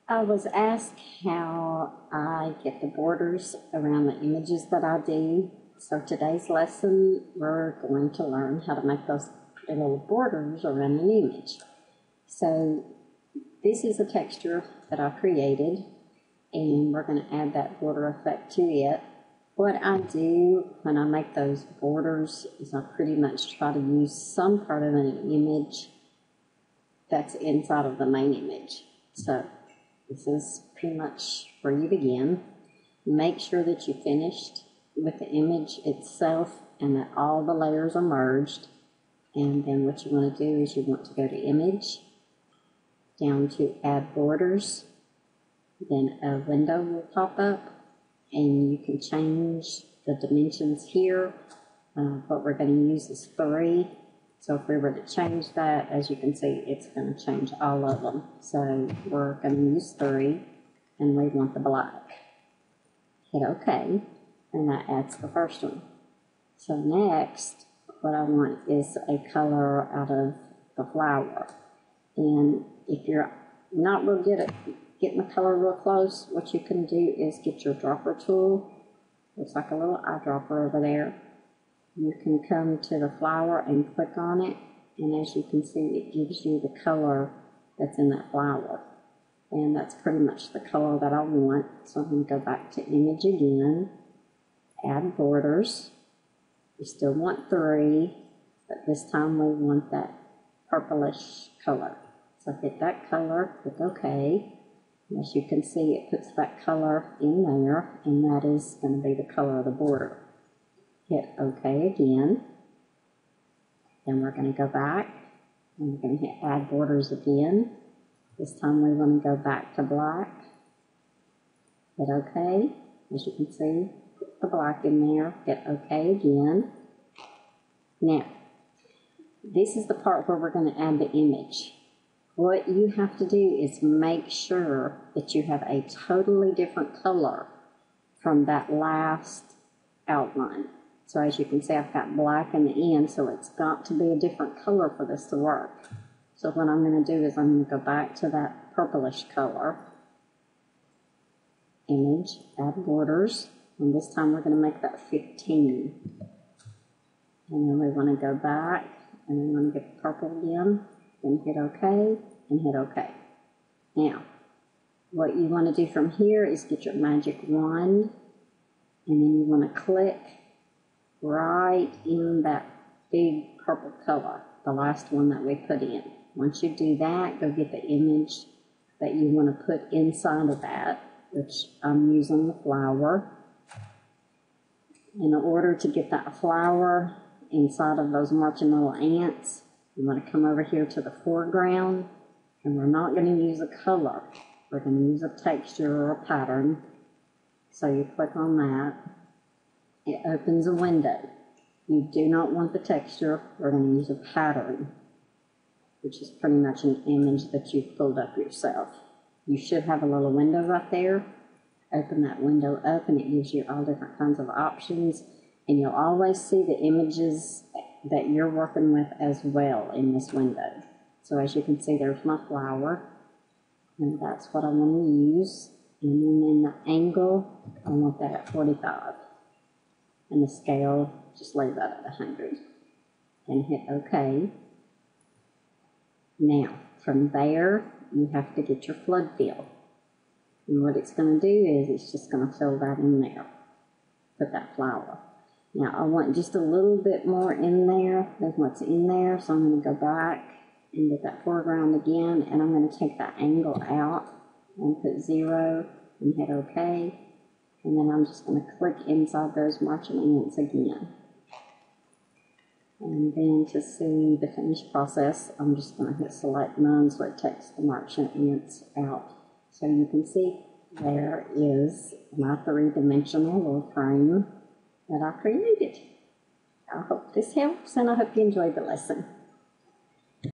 I was asked how I get the borders around the images that I do. So today's lesson, we're going to learn how to make those pretty little borders around an image. So this is a texture that I created, and we're going to add that border effect to it. What I do when I make those borders is I pretty much try to use some part of an image that's inside of the main image. So this is pretty much where you begin. Make sure that you finished with the image itself and that all the layers are merged. And then what you want to do is you want to go to Image, down to Add Borders. Then a window will pop up and you can change the dimensions here. What we're going to use is 3. So if we were to change that, as you can see, it's going to change all of them. So we're going to use 3, and we want the black. Hit OK, and that adds the first one. So next, what I want is a color out of the flower. And if you're not real good at getting the color real close, what you can do is get your dropper tool. Looks like a little eyedropper over there. You can come to the flower and click on it, and as you can see, it gives you the color that's in that flower. And that's pretty much the color that I want. So I'm going to go back to Image again, Add Borders. We still want 3, but this time we want that purplish color. So hit that color, click OK. And as you can see, it puts that color in there, and that is going to be the color of the border. Hit OK again. Then we're going to go back, and we're going to hit Add Borders again. This time we want to go back to black. Hit OK. As you can see, put the black in there. Hit OK again. Now, this is the part where we're going to add the image. What you have to do is make sure that you have a totally different color from that last outline. So as you can see, I've got black in the end, so it's got to be a different color for this to work. So what I'm going to do is I'm going to go back to that purplish color. Image, Add Borders, and this time we're going to make that 15. And then we want to go back, and we want to get the purple again, then hit OK, and hit OK. Now, what you want to do from here is get your magic wand, and then you want to click right in that big purple color, the last one that we put in. Once you do that, go get the image that you want to put inside of that, which I'm using the flower. In order to get that flower inside of those marching little ants, you want to come over here to the foreground, and we're not going to use a color. We're going to use a texture or a pattern. So you click on that. It opens a window. You do not want the texture. We're going to use a pattern, which is pretty much an image that you've pulled up yourself. You should have a little window right there. Open that window up, and it gives you all different kinds of options. And you'll always see the images that you're working with as well in this window. So as you can see, there's my flower, and that's what I want to use. And then in the angle, I want that at 45. And the scale, just leave that at 100. And hit OK. Now, from there, you have to get your flood fill. And what it's going to do is it's just going to fill that in there. Put that flower. Now, I want just a little bit more in there than what's in there, so I'm going to go back and get that foreground again, and I'm going to take that angle out and put 0 and hit OK. And then I'm just going to click inside those marching ants again. And then to see the finished process, I'm just going to hit Select None so it takes the marching ants out. So you can see there is my 3-dimensional little frame that I created. I hope this helps, and I hope you enjoyed the lesson.